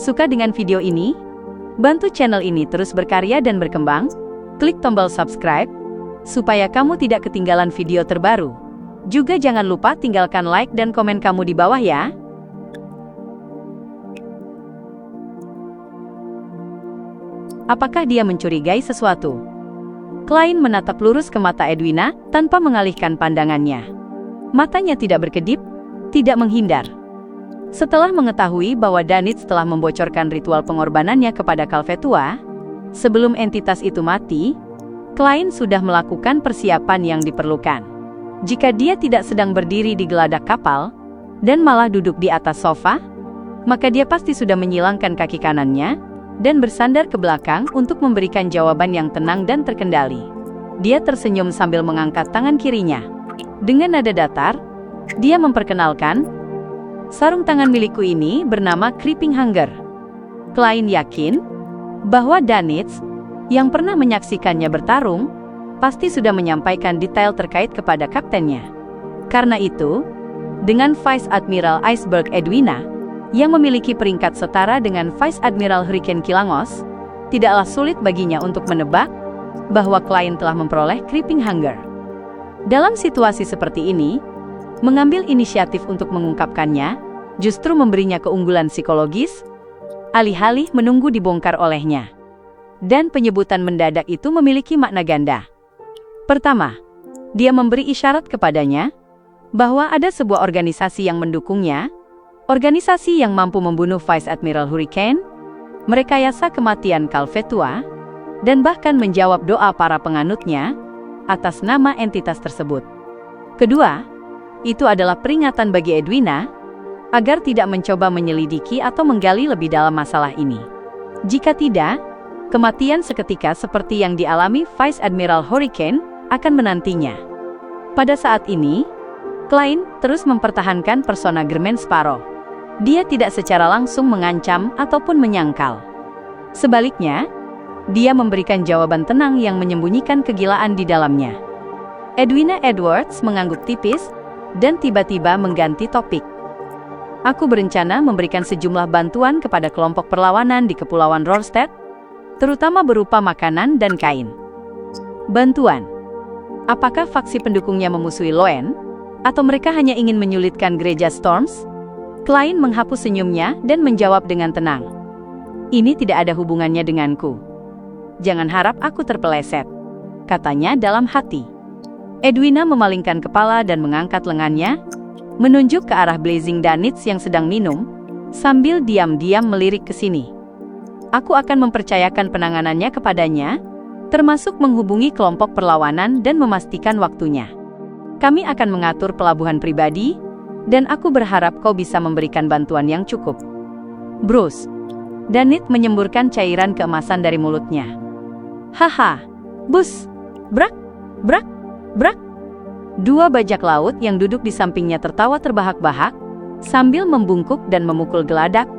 Suka dengan video ini? Bantu channel ini terus berkarya dan berkembang. Klik tombol subscribe, supaya kamu tidak ketinggalan video terbaru. Juga jangan lupa tinggalkan like dan komen kamu di bawah ya. Apakah dia mencurigai sesuatu? Klein menatap lurus ke mata Edwina tanpa mengalihkan pandangannya. Matanya tidak berkedip, tidak menghindar. Setelah mengetahui bahwa Danitz telah membocorkan ritual pengorbanannya kepada Calvetua, sebelum entitas itu mati, Klein sudah melakukan persiapan yang diperlukan. Jika dia tidak sedang berdiri di geladak kapal, dan malah duduk di atas sofa, maka dia pasti sudah menyilangkan kaki kanannya, dan bersandar ke belakang untuk memberikan jawaban yang tenang dan terkendali. Dia tersenyum sambil mengangkat tangan kirinya. Dengan nada datar, dia memperkenalkan, sarung tangan milikku ini bernama Creeping Hunger. Klein yakin bahwa Danitz, yang pernah menyaksikannya bertarung, pasti sudah menyampaikan detail terkait kepada kaptennya. Karena itu, dengan Vice Admiral Iceberg Edwina, yang memiliki peringkat setara dengan Vice Admiral Hurricane Kilangos, tidaklah sulit baginya untuk menebak bahwa Klein telah memperoleh Creeping Hunger. Dalam situasi seperti ini, mengambil inisiatif untuk mengungkapkannya justru memberinya keunggulan psikologis, alih-alih menunggu dibongkar olehnya. Dan penyebutan mendadak itu memiliki makna ganda. Pertama, dia memberi isyarat kepadanya bahwa ada sebuah organisasi yang mendukungnya, organisasi yang mampu membunuh Vice Admiral Hurricane, merekayasa kematian Calvetua, dan bahkan menjawab doa para penganutnya atas nama entitas tersebut. Kedua, itu adalah peringatan bagi Edwina agar tidak mencoba menyelidiki atau menggali lebih dalam masalah ini. Jika tidak, kematian seketika seperti yang dialami Vice Admiral Hurricane akan menantinya. Pada saat ini, Klein terus mempertahankan persona Germain Sparrow. Dia tidak secara langsung mengancam ataupun menyangkal. Sebaliknya, dia memberikan jawaban tenang yang menyembunyikan kegilaan di dalamnya. Edwina Edwards mengangguk tipis dan tiba-tiba mengganti topik. Aku berencana memberikan sejumlah bantuan kepada kelompok perlawanan di Kepulauan Rorstead, terutama berupa makanan dan kain. Bantuan? Apakah faksi pendukungnya memusuhi Loen? Atau mereka hanya ingin menyulitkan gereja Storms? Klein menghapus senyumnya dan menjawab dengan tenang. Ini tidak ada hubungannya denganku. Jangan harap aku terpeleset, katanya dalam hati. Edwina memalingkan kepala dan mengangkat lengannya, menunjuk ke arah Blazing Danitz yang sedang minum, sambil diam-diam melirik ke sini. Aku akan mempercayakan penanganannya kepadanya, termasuk menghubungi kelompok perlawanan dan memastikan waktunya. Kami akan mengatur pelabuhan pribadi, dan aku berharap kau bisa memberikan bantuan yang cukup. Bruce. Danitz menyemburkan cairan keemasan dari mulutnya. Haha, bus, brak, brak, brak. Dua bajak laut yang duduk di sampingnya tertawa terbahak-bahak, sambil membungkuk dan memukul geladak,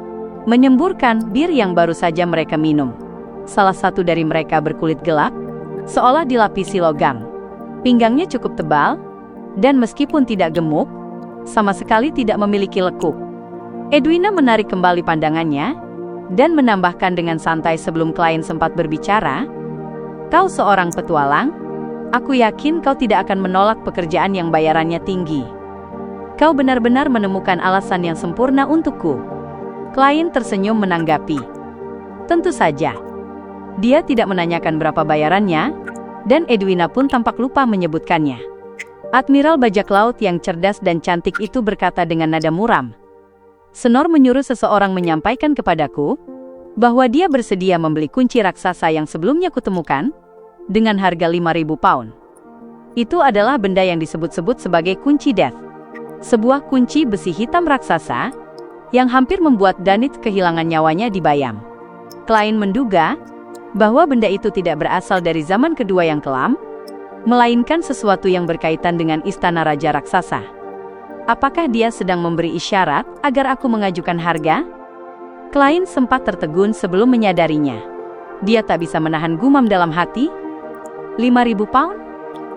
menyemburkan bir yang baru saja mereka minum. Salah satu dari mereka berkulit gelap, seolah dilapisi logam. Pinggangnya cukup tebal, dan meskipun tidak gemuk, sama sekali tidak memiliki lekuk. Edwina menarik kembali pandangannya, dan menambahkan dengan santai sebelum Klein sempat berbicara, kau seorang petualang, aku yakin kau tidak akan menolak pekerjaan yang bayarannya tinggi. Kau benar-benar menemukan alasan yang sempurna untukku. Klein tersenyum menanggapi. Tentu saja. Dia tidak menanyakan berapa bayarannya, dan Edwina pun tampak lupa menyebutkannya. Admiral bajak laut yang cerdas dan cantik itu berkata dengan nada muram. Senor menyuruh seseorang menyampaikan kepadaku bahwa dia bersedia membeli kunci raksasa yang sebelumnya kutemukan dengan harga 5.000 pound. Itu adalah benda yang disebut-sebut sebagai kunci Death. Sebuah kunci besi hitam raksasa yang hampir membuat Danitz kehilangan nyawanya di Bayam. Klein menduga bahwa benda itu tidak berasal dari zaman kedua yang kelam, melainkan sesuatu yang berkaitan dengan istana raja raksasa. Apakah dia sedang memberi isyarat agar aku mengajukan harga? Klein sempat tertegun sebelum menyadarinya. Dia tak bisa menahan gumam dalam hati. 5.000 pound?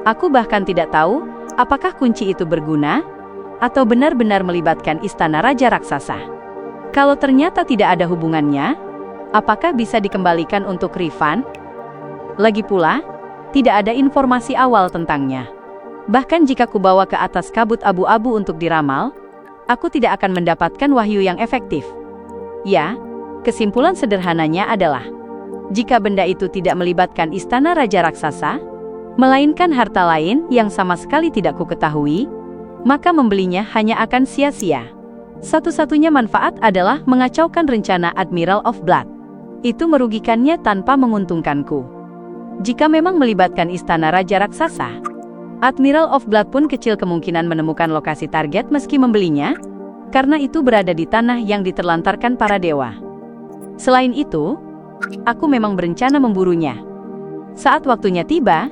Aku bahkan tidak tahu apakah kunci itu berguna, atau benar-benar melibatkan istana raja raksasa. Kalau ternyata tidak ada hubungannya, apakah bisa dikembalikan untuk refund? Lagi pula, tidak ada informasi awal tentangnya. Bahkan jika kubawa ke atas kabut abu-abu untuk diramal, aku tidak akan mendapatkan wahyu yang efektif. Ya, kesimpulan sederhananya adalah, jika benda itu tidak melibatkan istana Raja Raksasa, melainkan harta lain yang sama sekali tidak kuketahui, maka membelinya hanya akan sia-sia. Satu-satunya manfaat adalah mengacaukan rencana Admiral of Blood. Itu merugikannya tanpa menguntungkanku. Jika memang melibatkan istana Raja Raksasa, Admiral of Blood pun kecil kemungkinan menemukan lokasi target meski membelinya, karena itu berada di tanah yang diterlantarkan para dewa. Selain itu, aku memang berencana memburunya. Saat waktunya tiba,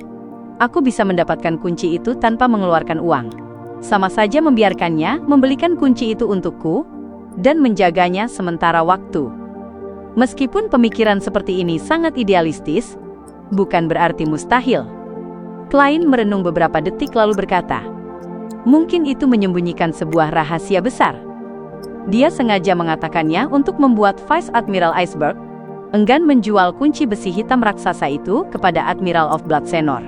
aku bisa mendapatkan kunci itu tanpa mengeluarkan uang. Sama saja membiarkannya membelikan kunci itu untukku, dan menjaganya sementara waktu. Meskipun pemikiran seperti ini sangat idealistis, bukan berarti mustahil. Klein merenung beberapa detik lalu berkata, mungkin itu menyembunyikan sebuah rahasia besar. Dia sengaja mengatakannya untuk membuat Vice Admiral Iceberg enggan menjual kunci besi hitam raksasa itu kepada Admiral of Blood Senor.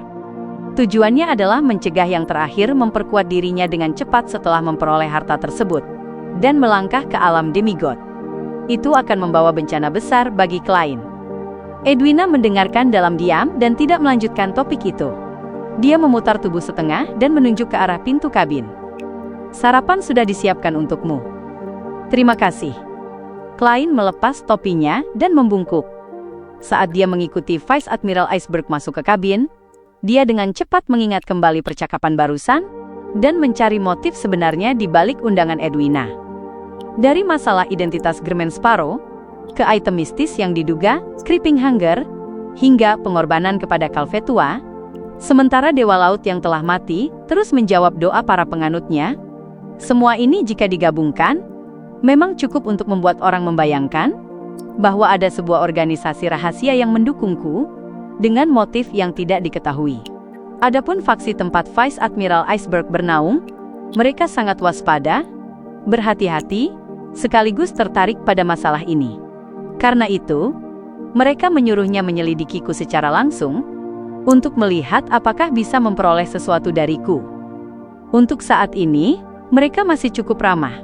Tujuannya adalah mencegah yang terakhir memperkuat dirinya dengan cepat setelah memperoleh harta tersebut, dan melangkah ke alam demigod. Itu akan membawa bencana besar bagi Klein. Edwina mendengarkan dalam diam dan tidak melanjutkan topik itu. Dia memutar tubuh setengah dan menunjuk ke arah pintu kabin. Sarapan sudah disiapkan untukmu. Terima kasih. Klein melepas topinya dan membungkuk. Saat dia mengikuti Vice Admiral Iceberg masuk ke kabin, dia dengan cepat mengingat kembali percakapan barusan dan mencari motif sebenarnya di balik undangan Edwina. Dari masalah identitas Germain Sparrow, ke item mistis yang diduga Creeping Hunger, hingga pengorbanan kepada Calvetua, sementara Dewa Laut yang telah mati terus menjawab doa para penganutnya. Semua ini jika digabungkan, memang cukup untuk membuat orang membayangkan bahwa ada sebuah organisasi rahasia yang mendukungku dengan motif yang tidak diketahui. Adapun faksi tempat Vice Admiral Iceberg bernaung, mereka sangat waspada, berhati-hati, sekaligus tertarik pada masalah ini. Karena itu, mereka menyuruhnya menyelidikiku secara langsung untuk melihat apakah bisa memperoleh sesuatu dariku. Untuk saat ini, mereka masih cukup ramah.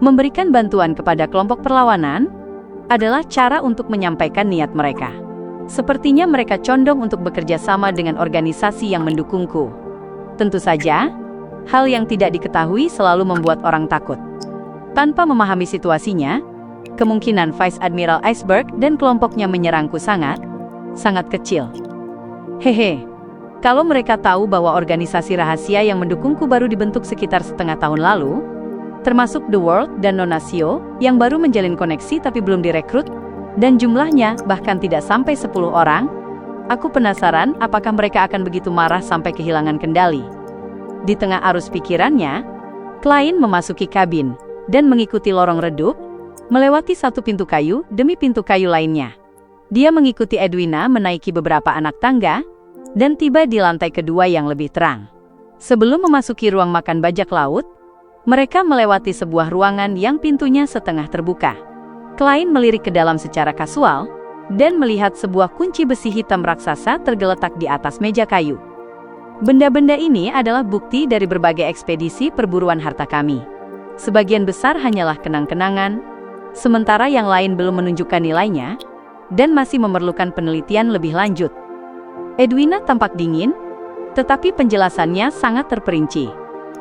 Memberikan bantuan kepada kelompok perlawanan adalah cara untuk menyampaikan niat mereka. Sepertinya mereka condong untuk bekerja sama dengan organisasi yang mendukungku. Tentu saja, hal yang tidak diketahui selalu membuat orang takut. Tanpa memahami situasinya, kemungkinan Vice Admiral Iceberg dan kelompoknya menyerangku sangat kecil. Hehe, kalau mereka tahu bahwa organisasi rahasia yang mendukungku baru dibentuk sekitar setengah tahun lalu, termasuk The World dan Nonasio yang baru menjalin koneksi tapi belum direkrut, dan jumlahnya bahkan tidak sampai 10 orang, aku penasaran apakah mereka akan begitu marah sampai kehilangan kendali. Di tengah arus pikirannya, Klein memasuki kabin dan mengikuti lorong redup, melewati satu pintu kayu demi pintu kayu lainnya. Dia mengikuti Edwina menaiki beberapa anak tangga, dan tiba di lantai kedua yang lebih terang. Sebelum memasuki ruang makan bajak laut, mereka melewati sebuah ruangan yang pintunya setengah terbuka. Klein melirik ke dalam secara kasual, dan melihat sebuah kunci besi hitam raksasa tergeletak di atas meja kayu. Benda-benda ini adalah bukti dari berbagai ekspedisi perburuan harta kami. Sebagian besar hanyalah kenang-kenangan, sementara yang lain belum menunjukkan nilainya, dan masih memerlukan penelitian lebih lanjut. Edwina tampak dingin, tetapi penjelasannya sangat terperinci.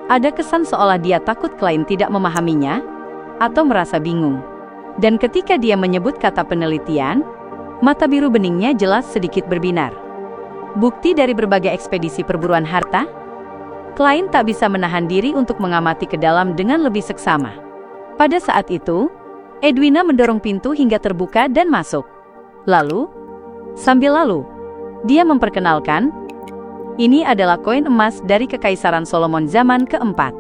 Ada kesan seolah dia takut Klein tidak memahaminya, atau merasa bingung. Dan ketika dia menyebut kata penelitian, mata biru beningnya jelas sedikit berbinar. Bukti dari berbagai ekspedisi perburuan harta? Klein tak bisa menahan diri untuk mengamati ke dalam dengan lebih seksama. Pada saat itu, Edwina mendorong pintu hingga terbuka dan masuk. Sambil lalu, dia memperkenalkan, ini adalah koin emas dari Kekaisaran Solomon zaman keempat.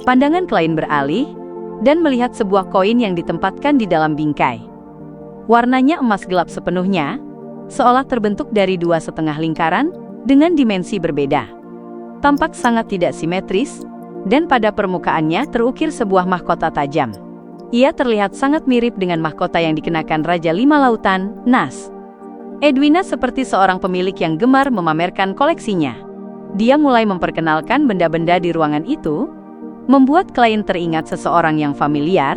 Pandangan Klein beralih, dan melihat sebuah koin yang ditempatkan di dalam bingkai. Warnanya emas gelap sepenuhnya, seolah terbentuk dari 2,5 lingkaran, dengan dimensi berbeda. Tampak sangat tidak simetris, dan pada permukaannya terukir sebuah mahkota tajam. Ia terlihat sangat mirip dengan mahkota yang dikenakan Raja Lima Lautan, Nas. Edwina seperti seorang pemilik yang gemar memamerkan koleksinya. Dia mulai memperkenalkan benda-benda di ruangan itu, membuat klien teringat seseorang yang familiar,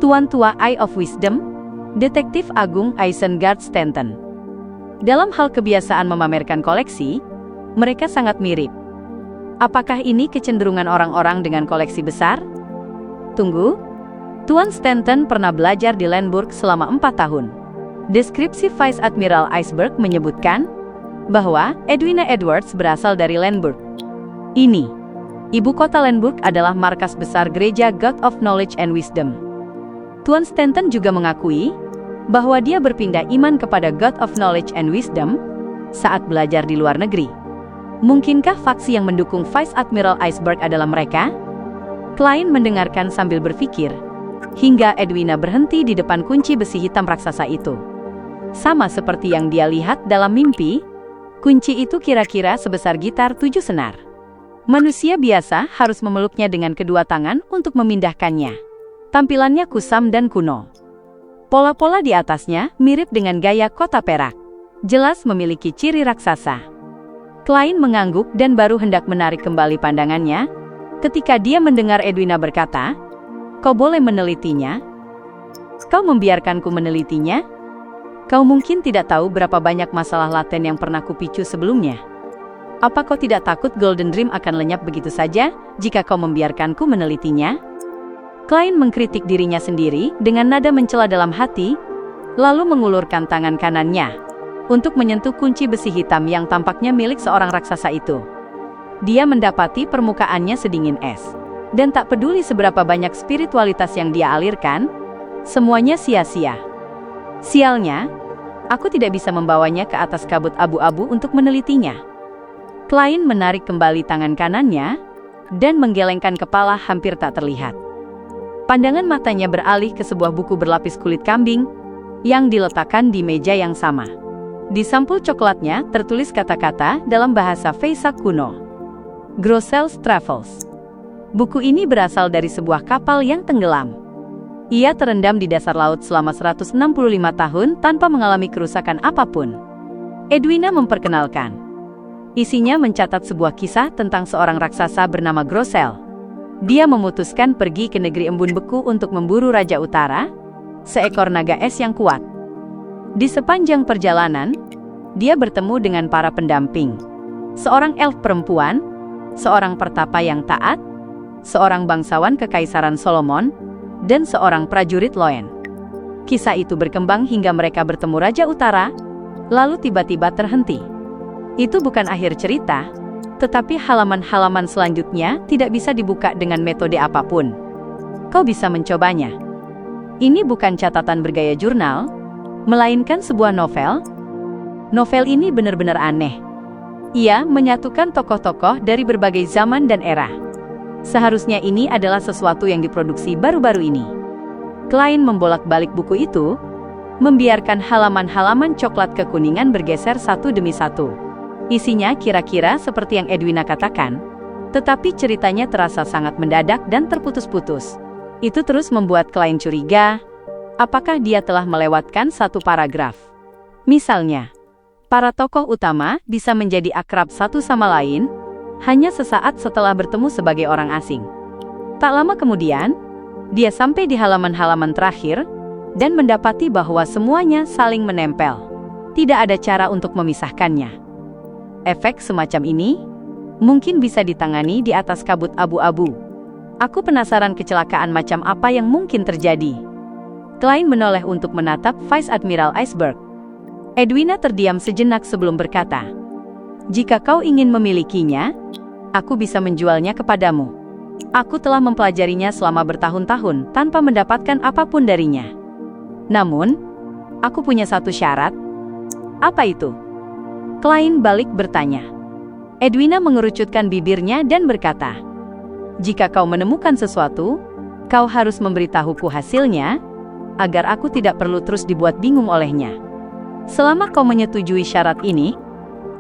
Tuan Tua Eye of Wisdom, Detektif Agung Isengard Stanton. Dalam hal kebiasaan memamerkan koleksi, mereka sangat mirip. Apakah ini kecenderungan orang-orang dengan koleksi besar? Tunggu, Tuan Stanton pernah belajar di Landburg selama 4 tahun. Deskripsi Vice Admiral Iceberg menyebutkan bahwa Edwina Edwards berasal dari Landburg. Ini, ibu kota Landburg adalah markas besar gereja God of Knowledge and Wisdom. Tuan Stanton juga mengakui bahwa dia berpindah iman kepada God of Knowledge and Wisdom saat belajar di luar negeri. Mungkinkah faksi yang mendukung Vice Admiral Iceberg adalah mereka? Klien mendengarkan sambil berpikir, hingga Edwina berhenti di depan kunci besi hitam raksasa itu. Sama seperti yang dia lihat dalam mimpi, kunci itu kira-kira sebesar gitar 7 senar. Manusia biasa harus memeluknya dengan kedua tangan untuk memindahkannya. Tampilannya kusam dan kuno. Pola-pola di atasnya mirip dengan gaya kota perak. Jelas memiliki ciri raksasa. Klien mengangguk dan baru hendak menarik kembali pandangannya, ketika dia mendengar Edwina berkata, "Kau boleh menelitinya? Kau membiarkanku menelitinya? Kau mungkin tidak tahu berapa banyak masalah laten yang pernah kupicu sebelumnya. Apa kau tidak takut Golden Dream akan lenyap begitu saja jika kau membiarkanku menelitinya?" Klien mengkritik dirinya sendiri dengan nada mencela dalam hati, lalu mengulurkan tangan kanannya untuk menyentuh kunci besi hitam yang tampaknya milik seorang raksasa itu. Dia mendapati permukaannya sedingin es. Dan tak peduli seberapa banyak spiritualitas yang dia alirkan, semuanya sia-sia. Sialnya, aku tidak bisa membawanya ke atas kabut abu-abu untuk menelitinya. Klien menarik kembali tangan kanannya, dan menggelengkan kepala hampir tak terlihat. Pandangan matanya beralih ke sebuah buku berlapis kulit kambing, yang diletakkan di meja yang sama. Di sampul coklatnya tertulis kata-kata dalam bahasa Vesak kuno. Grossel's Travels. Buku ini berasal dari sebuah kapal yang tenggelam. Ia terendam di dasar laut selama 165 tahun tanpa mengalami kerusakan apapun. Edwina memperkenalkan. Isinya mencatat sebuah kisah tentang seorang raksasa bernama Grossel. Dia memutuskan pergi ke negeri embun beku untuk memburu Raja Utara, seekor naga es yang kuat. Di sepanjang perjalanan, dia bertemu dengan para pendamping. Seorang elf perempuan, seorang pertapa yang taat, seorang bangsawan kekaisaran Solomon, dan seorang prajurit Loen. Kisah itu berkembang hingga mereka bertemu Raja Utara, lalu tiba-tiba terhenti. Itu bukan akhir cerita, tetapi halaman-halaman selanjutnya tidak bisa dibuka dengan metode apapun. Kau bisa mencobanya. Ini bukan catatan bergaya jurnal, melainkan sebuah novel. Novel ini benar-benar aneh. Ia menyatukan tokoh-tokoh dari berbagai zaman dan era. Seharusnya ini adalah sesuatu yang diproduksi baru-baru ini. Klien membolak-balik buku itu, membiarkan halaman-halaman coklat kekuningan bergeser satu demi satu. Isinya kira-kira seperti yang Edwina katakan, tetapi ceritanya terasa sangat mendadak dan terputus-putus. Itu terus membuat klien curiga, apakah dia telah melewatkan satu paragraf. Misalnya, para tokoh utama bisa menjadi akrab satu sama lain, hanya sesaat setelah bertemu sebagai orang asing. Tak lama kemudian, dia sampai di halaman-halaman terakhir, dan mendapati bahwa semuanya saling menempel. Tidak ada cara untuk memisahkannya. Efek semacam ini mungkin bisa ditangani di atas kabut abu-abu. Aku penasaran kecelakaan macam apa yang mungkin terjadi. Klien menoleh untuk menatap Vice Admiral Iceberg. Edwina terdiam sejenak sebelum berkata, "Jika kau ingin memilikinya, aku bisa menjualnya kepadamu. Aku telah mempelajarinya selama bertahun-tahun tanpa mendapatkan apapun darinya. Namun, aku punya satu syarat." "Apa itu?" Klien balik bertanya. Edwina mengerucutkan bibirnya dan berkata, "Jika kau menemukan sesuatu, kau harus memberitahuku hasilnya, agar aku tidak perlu terus dibuat bingung olehnya. Selama kau menyetujui syarat ini,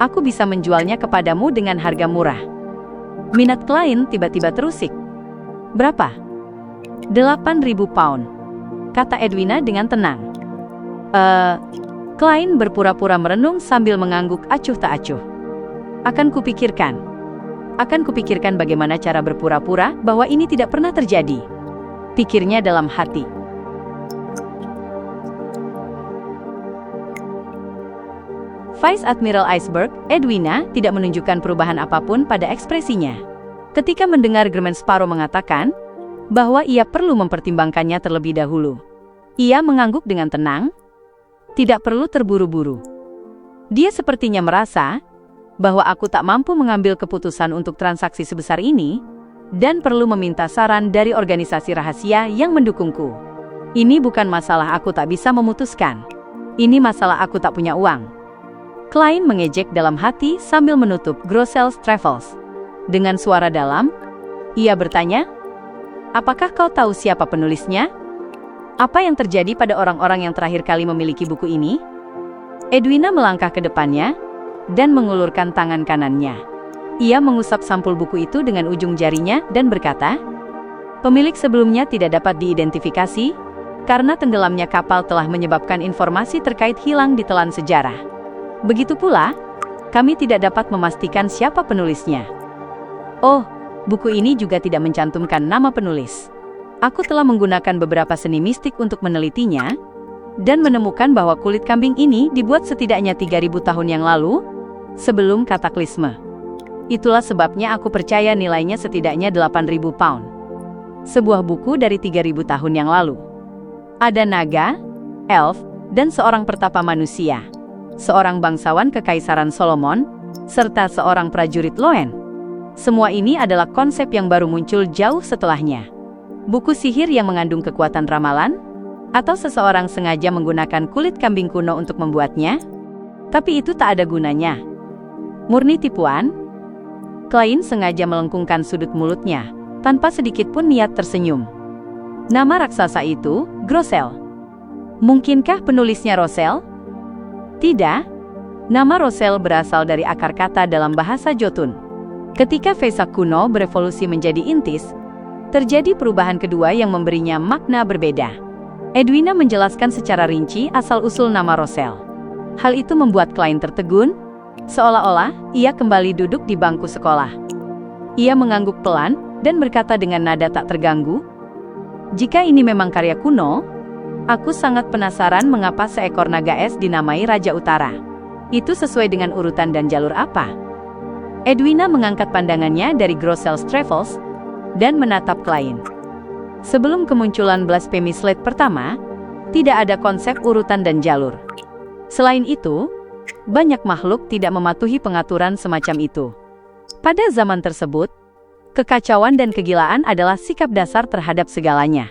aku bisa menjualnya kepadamu dengan harga murah." Minat klien tiba-tiba terusik. "Berapa?" 8.000 pound, kata Edwina dengan tenang. Klein berpura-pura merenung sambil mengangguk acuh tak acuh. Akan kupikirkan bagaimana cara berpura-pura bahwa ini tidak pernah terjadi, pikirnya dalam hati. Vice Admiral Iceberg, Edwina, tidak menunjukkan perubahan apapun pada ekspresinya. Ketika mendengar German Sparrow mengatakan bahwa ia perlu mempertimbangkannya terlebih dahulu, ia mengangguk dengan tenang. Tidak perlu terburu-buru. Dia sepertinya merasa bahwa aku tak mampu mengambil keputusan untuk transaksi sebesar ini dan perlu meminta saran dari organisasi rahasia yang mendukungku. Ini bukan masalah aku tak bisa memutuskan. Ini masalah aku tak punya uang. Klein mengejek dalam hati sambil menutup Grosse's Travels. Dengan suara dalam, ia bertanya, "Apakah kau tahu siapa penulisnya? Apa yang terjadi pada orang-orang yang terakhir kali memiliki buku ini?" Edwina melangkah ke depannya dan mengulurkan tangan kanannya. Ia mengusap sampul buku itu dengan ujung jarinya dan berkata, "Pemilik sebelumnya tidak dapat diidentifikasi karena tenggelamnya kapal telah menyebabkan informasi terkait hilang di telan sejarah. Begitu pula, kami tidak dapat memastikan siapa penulisnya. Oh, buku ini juga tidak mencantumkan nama penulis. Aku telah menggunakan beberapa seni mistik untuk menelitinya dan menemukan bahwa kulit kambing ini dibuat setidaknya 3.000 tahun yang lalu, sebelum kataklisme. Itulah sebabnya aku percaya nilainya setidaknya 8.000 pound. Sebuah buku dari 3.000 tahun yang lalu. Ada naga, elf, dan seorang pertapa manusia, seorang bangsawan Kekaisaran Solomon, serta seorang prajurit Loen. Semua ini adalah konsep yang baru muncul jauh setelahnya. Buku sihir yang mengandung kekuatan ramalan? Atau seseorang sengaja menggunakan kulit kambing kuno untuk membuatnya? Tapi itu tak ada gunanya. Murni tipuan?" Klein sengaja melengkungkan sudut mulutnya, tanpa sedikit pun niat tersenyum. Nama raksasa itu, Grossel. Mungkinkah penulisnya Rossel? Tidak. Nama Rossel berasal dari akar kata dalam bahasa Jotun. Ketika Vesak kuno berevolusi menjadi Intis, terjadi perubahan kedua yang memberinya makna berbeda. Edwina menjelaskan secara rinci asal-usul nama Rossel. Hal itu membuat Klein tertegun, seolah-olah ia kembali duduk di bangku sekolah. Ia mengangguk pelan dan berkata dengan nada tak terganggu, "Jika ini memang karya kuno, aku sangat penasaran mengapa seekor naga es dinamai Raja Utara. Itu sesuai dengan urutan dan jalur apa?" Edwina mengangkat pandangannya dari Grosse's Travels dan menatap Klein. Sebelum kemunculan Blasphemy Slate pertama, tidak ada konsep urutan dan jalur. Selain itu, banyak makhluk tidak mematuhi pengaturan semacam itu. Pada zaman tersebut, kekacauan dan kegilaan adalah sikap dasar terhadap segalanya.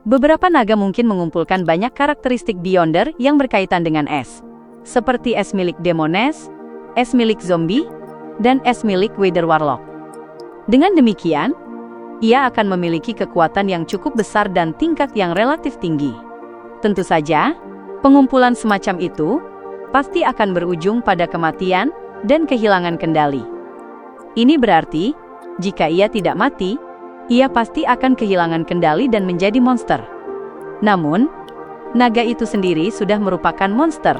Beberapa naga mungkin mengumpulkan banyak karakteristik Beyonder yang berkaitan dengan es, seperti es milik Demones, es milik zombie, dan es milik Wither Warlock. Dengan demikian, ia akan memiliki kekuatan yang cukup besar dan tingkat yang relatif tinggi. Tentu saja, pengumpulan semacam itu pasti akan berujung pada kematian dan kehilangan kendali. Ini berarti, jika ia tidak mati, ia pasti akan kehilangan kendali dan menjadi monster. Namun, naga itu sendiri sudah merupakan monster.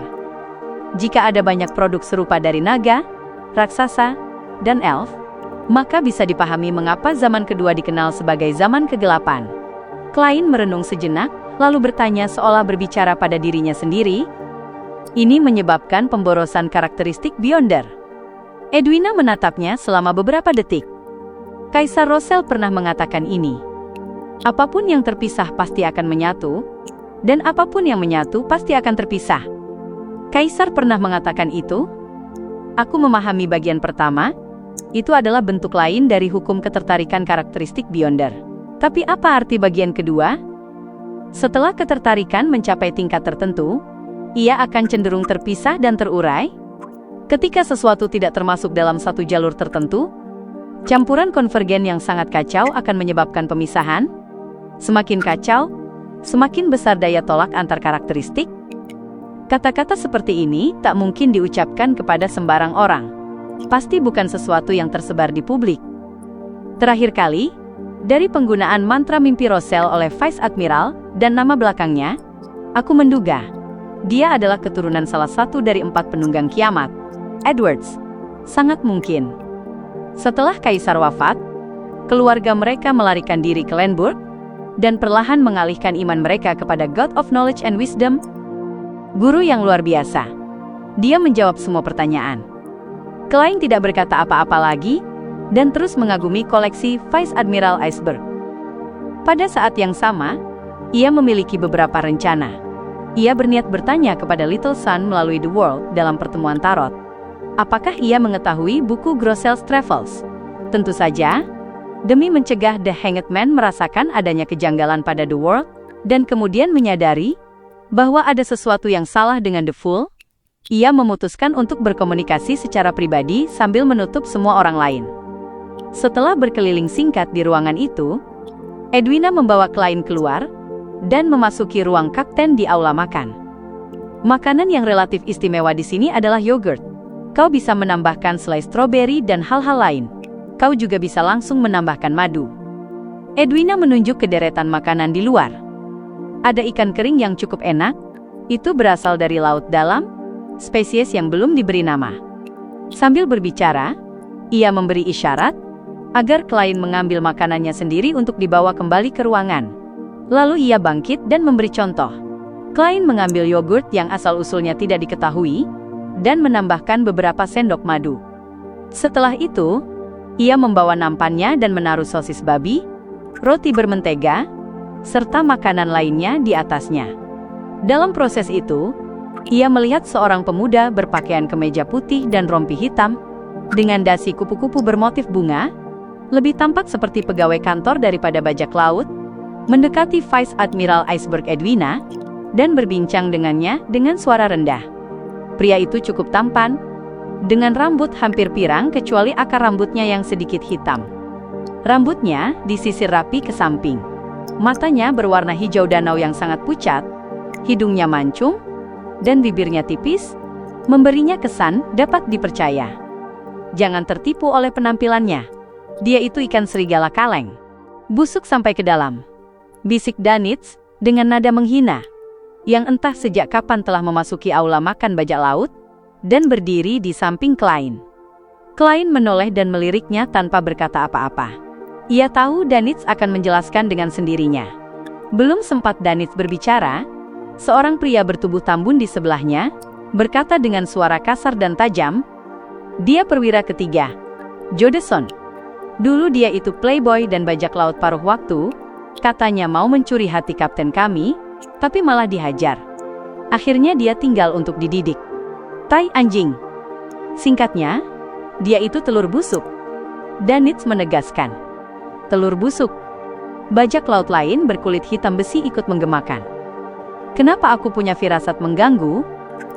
Jika ada banyak produk serupa dari naga, raksasa, dan elf, maka bisa dipahami mengapa zaman kedua dikenal sebagai zaman kegelapan. Klein merenung sejenak, lalu bertanya seolah berbicara pada dirinya sendiri. Ini menyebabkan pemborosan karakteristik Beyonder. Edwina menatapnya selama beberapa detik. Kaisar Rossel pernah mengatakan ini. Apapun yang terpisah pasti akan menyatu, dan apapun yang menyatu pasti akan terpisah. Kaisar pernah mengatakan itu. Aku memahami bagian pertama. Itu adalah bentuk lain dari hukum ketertarikan karakteristik Beyonder. Tapi apa arti bagian kedua? Setelah ketertarikan mencapai tingkat tertentu, ia akan cenderung terpisah dan terurai. Ketika sesuatu tidak termasuk dalam satu jalur tertentu, campuran konvergen yang sangat kacau akan menyebabkan pemisahan. Semakin kacau, semakin besar daya tolak antar karakteristik. Kata-kata seperti ini tak mungkin diucapkan kepada sembarang orang. Pasti bukan sesuatu yang tersebar di publik. Terakhir kali, Dari penggunaan mantra mimpi Rosel oleh Vice Admiral dan nama belakangnya, aku menduga dia adalah keturunan salah satu dari 4 penunggang kiamat, Edwards. Sangat mungkin. Setelah Kaisar wafat, keluarga mereka melarikan diri ke Landburg dan perlahan mengalihkan iman mereka kepada God of Knowledge and Wisdom, guru yang luar biasa. Dia menjawab semua pertanyaan. Klein tidak berkata apa-apa lagi dan terus mengagumi koleksi Vice Admiral Iceberg. Pada saat yang sama, ia memiliki beberapa rencana. Ia berniat bertanya kepada Little Sun melalui The World dalam pertemuan tarot. Apakah ia mengetahui buku Grossel's Travels? Tentu saja, demi mencegah The Hanged Man merasakan adanya kejanggalan pada The World, dan kemudian menyadari bahwa ada sesuatu yang salah dengan The Fool, ia memutuskan untuk berkomunikasi secara pribadi sambil menutup semua orang lain. Setelah berkeliling singkat di ruangan itu, Edwina membawa Klein keluar dan memasuki ruang kapten di aula makan. Makanan yang relatif istimewa di sini adalah yogurt. Kau bisa menambahkan selai stroberi dan hal-hal lain. Kau juga bisa langsung menambahkan madu. Edwina menunjuk ke deretan makanan di luar. Ada ikan kering yang cukup enak. Itu berasal dari laut dalam, spesies yang belum diberi nama. Sambil berbicara, ia memberi isyarat agar Klein mengambil makanannya sendiri untuk dibawa kembali ke ruangan. Lalu ia bangkit dan memberi contoh. Klein mengambil yogurt yang asal-usulnya tidak diketahui dan menambahkan beberapa sendok madu. Setelah itu, ia membawa nampannya dan menaruh sosis babi, roti bermentega, serta makanan lainnya di atasnya. Dalam proses itu, ia melihat seorang pemuda berpakaian kemeja putih dan rompi hitam, dengan dasi kupu-kupu bermotif bunga, lebih tampak seperti pegawai kantor daripada bajak laut, mendekati Vice Admiral Iceberg Edwina, dan berbincang dengannya dengan suara rendah. Pria itu cukup tampan, dengan rambut hampir pirang kecuali akar rambutnya yang sedikit hitam. Rambutnya disisir rapi ke samping. Matanya berwarna hijau danau yang sangat pucat, hidungnya mancung, dan bibirnya tipis, memberinya kesan dapat dipercaya. Jangan tertipu oleh penampilannya. Dia itu ikan serigala kaleng. Busuk sampai ke dalam, bisik Danitz dengan nada menghina, yang entah sejak kapan telah memasuki aula makan bajak laut, dan berdiri di samping Klein. Klein menoleh dan meliriknya tanpa berkata apa-apa. Ia tahu Danitz akan menjelaskan dengan sendirinya. Belum sempat Danitz berbicara, seorang pria bertubuh tambun di sebelahnya, berkata dengan suara kasar dan tajam, "Dia perwira ketiga, Jodeson. Dulu dia itu playboy dan bajak laut paruh waktu, katanya mau mencuri hati kapten kami, tapi malah dihajar. Akhirnya dia tinggal untuk dididik. Tai anjing. Singkatnya, dia itu telur busuk." Danitz menegaskan. Telur busuk. Bajak laut lain berkulit hitam besi ikut menggemakan. Kenapa aku punya firasat mengganggu,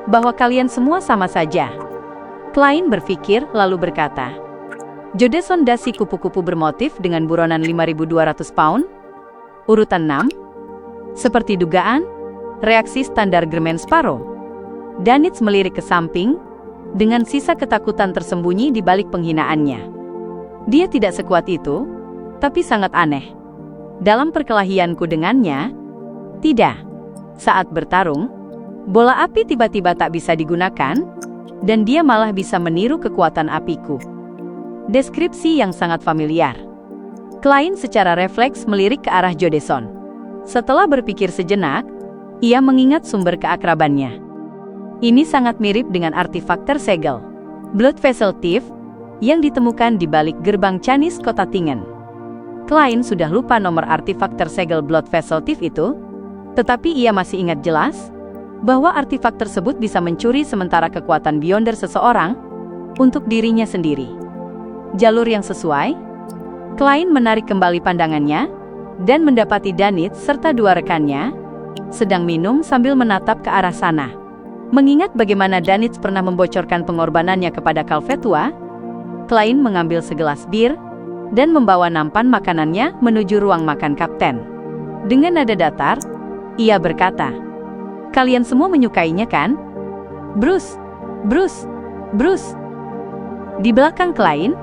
bahwa kalian semua sama saja? Klein berpikir lalu berkata, Jodeson dasi kupu-kupu bermotif dengan buronan 5.200 pound? Urutan 6? Seperti dugaan, reaksi standar Germain Sparrow. Danitz melirik ke samping, dengan sisa ketakutan tersembunyi di balik penghinaannya. Dia tidak sekuat itu, tapi sangat aneh. Dalam perkelahianku dengannya, tidak. Saat bertarung, bola api tiba-tiba tak bisa digunakan, dan dia malah bisa meniru kekuatan apiku. Deskripsi yang sangat familiar. Klein secara refleks melirik ke arah Jodeson. Setelah berpikir sejenak, ia mengingat sumber keakrabannya. Ini sangat mirip dengan artefak tersegel, Blood Vessel Thief, yang ditemukan di balik gerbang Canis kota Tingen. Klein sudah lupa nomor artefak tersegel Blood Vessel Thief itu, tetapi ia masih ingat jelas bahwa artefak tersebut bisa mencuri sementara kekuatan Beyonder seseorang untuk dirinya sendiri. Jalur yang sesuai. Klein menarik kembali pandangannya dan mendapati Danitz serta dua rekannya sedang minum sambil menatap ke arah sana. Mengingat bagaimana Danitz pernah membocorkan pengorbanannya kepada Calvetua, Klein mengambil segelas bir dan membawa nampan makanannya menuju ruang makan kapten. Dengan nada datar, ia berkata, "Kalian semua menyukainya kan? Bruce, Bruce, Bruce." Di belakang Klein,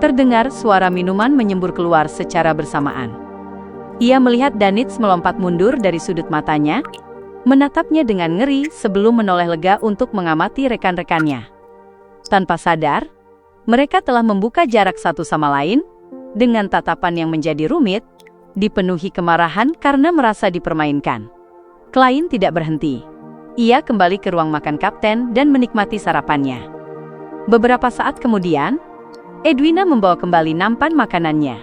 Terdengar suara minuman menyembur keluar secara bersamaan. Ia melihat Danitz melompat mundur dari sudut matanya, menatapnya dengan ngeri sebelum menoleh lega untuk mengamati rekan-rekannya. Tanpa sadar, mereka telah membuka jarak satu sama lain, dengan tatapan yang menjadi rumit, dipenuhi kemarahan karena merasa dipermainkan. Klein tidak berhenti. Ia kembali ke ruang makan kapten dan menikmati sarapannya. Beberapa saat kemudian, Edwina membawa kembali nampan makanannya.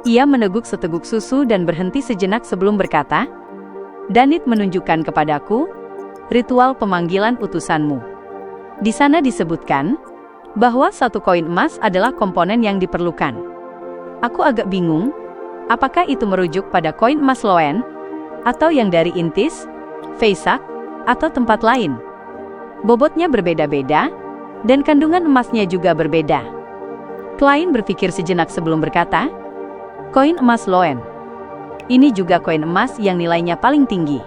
Ia meneguk seteguk susu dan berhenti sejenak sebelum berkata, "Danit menunjukkan kepadaku ritual pemanggilan utusanmu. Di sana disebutkan bahwa 1 koin emas adalah komponen yang diperlukan. Aku agak bingung, apakah itu merujuk pada koin emas Loen, atau yang dari Intis, Feisak, atau tempat lain? Bobotnya berbeda-beda, dan kandungan emasnya juga berbeda." Klein berpikir sejenak sebelum berkata, "Koin emas Loen. Ini juga koin emas yang nilainya paling tinggi.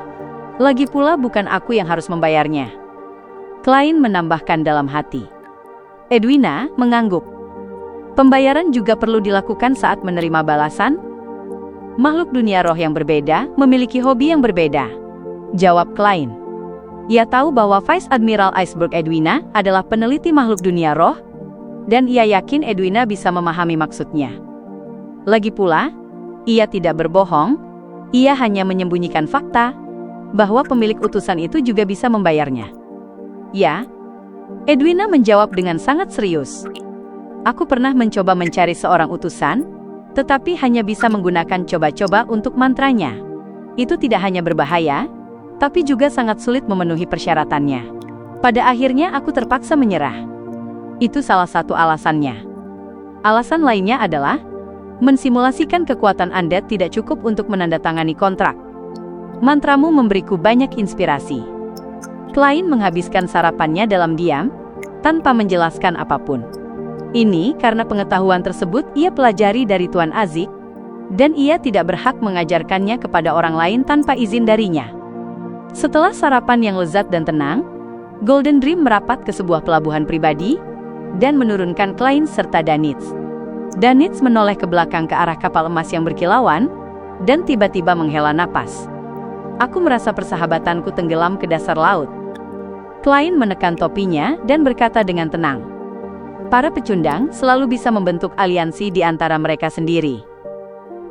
Lagi pula bukan aku yang harus membayarnya." Klein menambahkan dalam hati. Edwina mengangguk. "Pembayaran juga perlu dilakukan saat menerima balasan? Makhluk dunia roh yang berbeda memiliki hobi yang berbeda," jawab Klein. Ia tahu bahwa Vice Admiral Iceberg Edwina adalah peneliti makhluk dunia roh, dan ia yakin Edwina bisa memahami maksudnya. Lagi pula, ia tidak berbohong, ia hanya menyembunyikan fakta bahwa pemilik utusan itu juga bisa membayarnya. "Ya," Edwina menjawab dengan sangat serius. "Aku pernah mencoba mencari seorang utusan, tetapi hanya bisa menggunakan coba-coba untuk mantranya. Itu tidak hanya berbahaya, tapi juga sangat sulit memenuhi persyaratannya. Pada akhirnya aku terpaksa menyerah." Itu salah satu alasannya. Alasan lainnya adalah mensimulasikan kekuatan Anda tidak cukup untuk menandatangani kontrak. Mantramu memberiku banyak inspirasi. Klein menghabiskan sarapannya dalam diam, tanpa menjelaskan apapun. Ini karena pengetahuan tersebut ia pelajari dari Tuan Azik, dan ia tidak berhak mengajarkannya kepada orang lain tanpa izin darinya. Setelah sarapan yang lezat dan tenang, Golden Dream merapat ke sebuah pelabuhan pribadi, dan menurunkan Klein serta Danitz. Danitz menoleh ke belakang ke arah kapal emas yang berkilauan, dan tiba-tiba menghela napas. "Aku merasa persahabatanku tenggelam ke dasar laut." Klein menekan topinya dan berkata dengan tenang, "Para pecundang selalu bisa membentuk aliansi di antara mereka sendiri."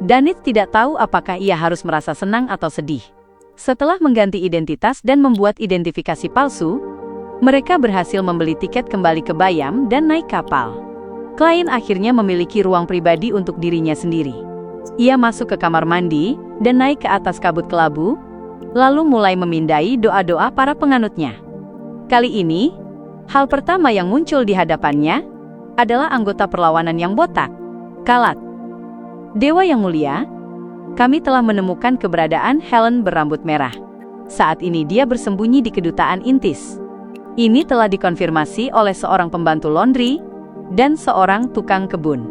Danitz tidak tahu apakah ia harus merasa senang atau sedih. Setelah mengganti identitas dan membuat identifikasi palsu, mereka berhasil membeli tiket kembali ke Bayam dan naik kapal. Klein akhirnya memiliki ruang pribadi untuk dirinya sendiri. Ia masuk ke kamar mandi dan naik ke atas kabut kelabu, lalu mulai memindai doa-doa para penganutnya. Kali ini, hal pertama yang muncul di hadapannya adalah anggota perlawanan yang botak, Kalat. "Dewa yang mulia, kami telah menemukan keberadaan Helen berambut merah. Saat ini dia bersembunyi di kedutaan Intis. Ini telah dikonfirmasi oleh seorang pembantu laundry dan seorang tukang kebun.